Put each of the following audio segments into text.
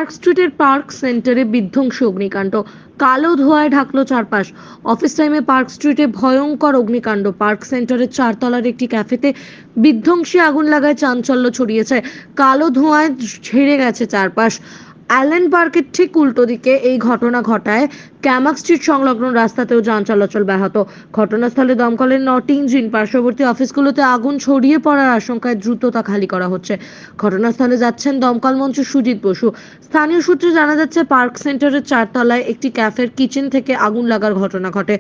Park স্ট্রিটের park সেন্টারে বিধ্বংসী অগ্নিকাণ্ড, কালো ধোঁয়ায় ঢাকলো চারপাশ। অফিস টাইমে পার্ক স্ট্রিটে ভয়ঙ্কর অগ্নিকাণ্ড। পার্ক সেন্টারের চারতলার একটি ক্যাফেতে বিধ্বংসী আগুন লাগায় চাঞ্চল্য ছড়িয়েছে। কালো ধোঁয়ায় ছেড়ে গেছে চারপাশ। অ্যালেন পার্কের ঠিক উল্টো দিকে এই ঘটনা ঘটায়। ক্যামাক স্ট্রিট সংলগ্ন রাস্তাতেও যান চলাচল ব্যাহত। ঘটনাস্থলে দমকলের 9টি ইঞ্জিন, পার্শ্ববর্তী অফিসগুলোতে আগুন ছড়িয়ে পড়ার আশঙ্কায় দ্রুত তা খালি করা হচ্ছে। ঘটনাস্থলে যাচ্ছেন দমকল মন্ত্রী সুজিত বসু। স্থানীয় সূত্রে জানা যাচ্ছে, পার্ক সেন্টারের চারতলায় একটি ক্যাফের কিচেন থেকে আগুন লাগার ঘটনা ঘটে।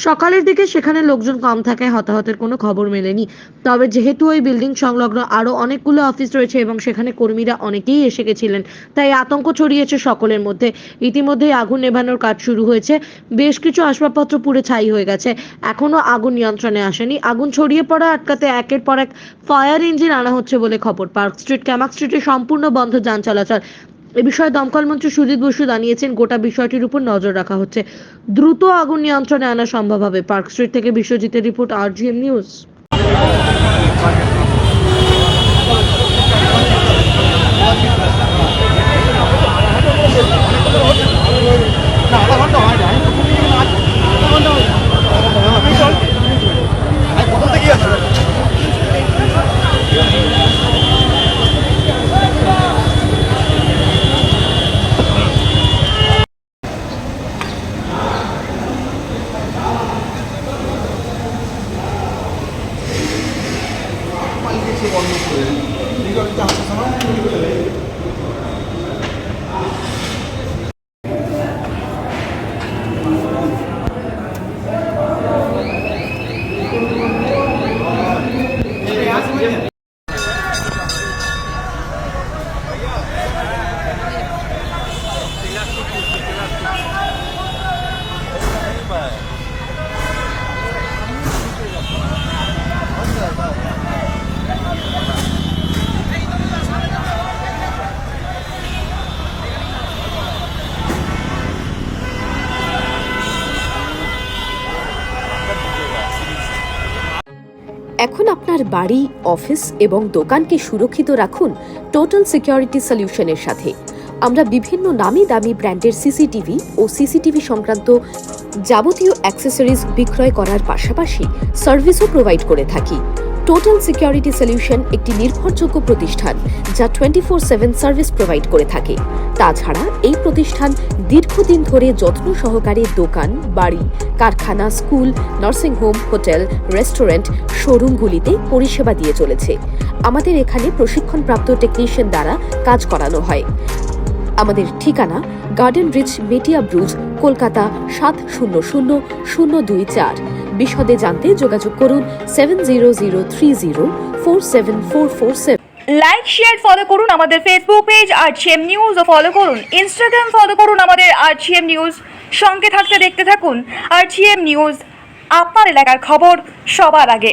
সকালের দিকে সেখানে লোকজন কম থাকায় হতাহতের কোনো খবর মেলেনি। তবে যেহেতু ওই বিল্ডিং সংলগ্ন আরও অনেকগুলো অফিস রয়েছে এবং সেখানে কর্মীরা অনেকেই এসে গেছিলেন, তাই আতঙ্ক ছড়িয়েছে সকলের মধ্যে। ইতিমধ্যেই আগুন নেভানোর কাজ শুরু হয়েছে। বেশ কিছু আসবাবপত্র পুড়ে ছাই হয়ে গেছে। এখনো আগুন নিয়ন্ত্রণে আসেনি। আগুন ছড়িয়ে পড়া আটকাতে একের পর এক ফায়ার ইঞ্জিন আনা হচ্ছে বলে খবর। পার্ক স্ট্রিট, ক্যামাক স্ট্রিটে সম্পূর্ণ বন্ধ যান চলাচল। এ বিষয়ে দমকল মন্ত্রী সুজিত বসু জানিয়েছেন, গোটা বিষয়টির উপর নজর রাখা হচ্ছে। দ্রুত আগুন নিয়ন্ত্রণে আনা সম্ভব হবে। পার্ক স্ট্রিট থেকে বিশ্বজিতের রিপোর্ট, RGM নিউজ। এখন আপনার বাড়ি, অফিস এবং দোকানকে সুরক্ষিত রাখুন টোটাল সিকিউরিটি সলিউশনের সাথে। আমরা বিভিন্ন নামি দামি ব্র্যান্ডের সিসিটিভি ও সিসিটিভি সংক্রান্ত যাবতীয় অ্যাক্সেসরিজ বিক্রয় করার পাশাপাশি সার্ভিসও প্রোভাইড করে থাকি। টোটাল সিকিউরিটি সলিউশন একটি নির্ভরযোগ্য প্রতিষ্ঠান যা 24/7 সার্ভিস প্রোভাইড করে থাকে। তাছাড়া এই প্রতিষ্ঠান দীর্ঘদিন ধরে যত্ন সহকারে দোকান, বাড়ি, কারখানা, স্কুল, নার্সিংহোম, হোটেল, রেস্টুরেন্ট, শোরুমগুলিতে পরিষেবা দিয়ে চলেছে। আমাদের এখানে প্রশিক্ষণপ্রাপ্ত টেকনিশিয়ান দ্বারা কাজ করানো হয়। আমাদের ঠিকানা গার্ডেন রিচ, মেটিয়া ব্রুজ, কলকাতা 700024। বিশদে জানতে যোগাযোগ করুন 7003047447। লাইক, শেয়ার, ফলো করুন আমাদের ফেসবুক পেজ RGM নিউজ ও ফলো করুন ইনস্টাগ্রাম, ফলো করুন আমাদের RGM নিউজ। সঙ্গে থাকতে দেখতে থাকুন RGM নিউজ, আপনার এলাকার খবর সবার আগে।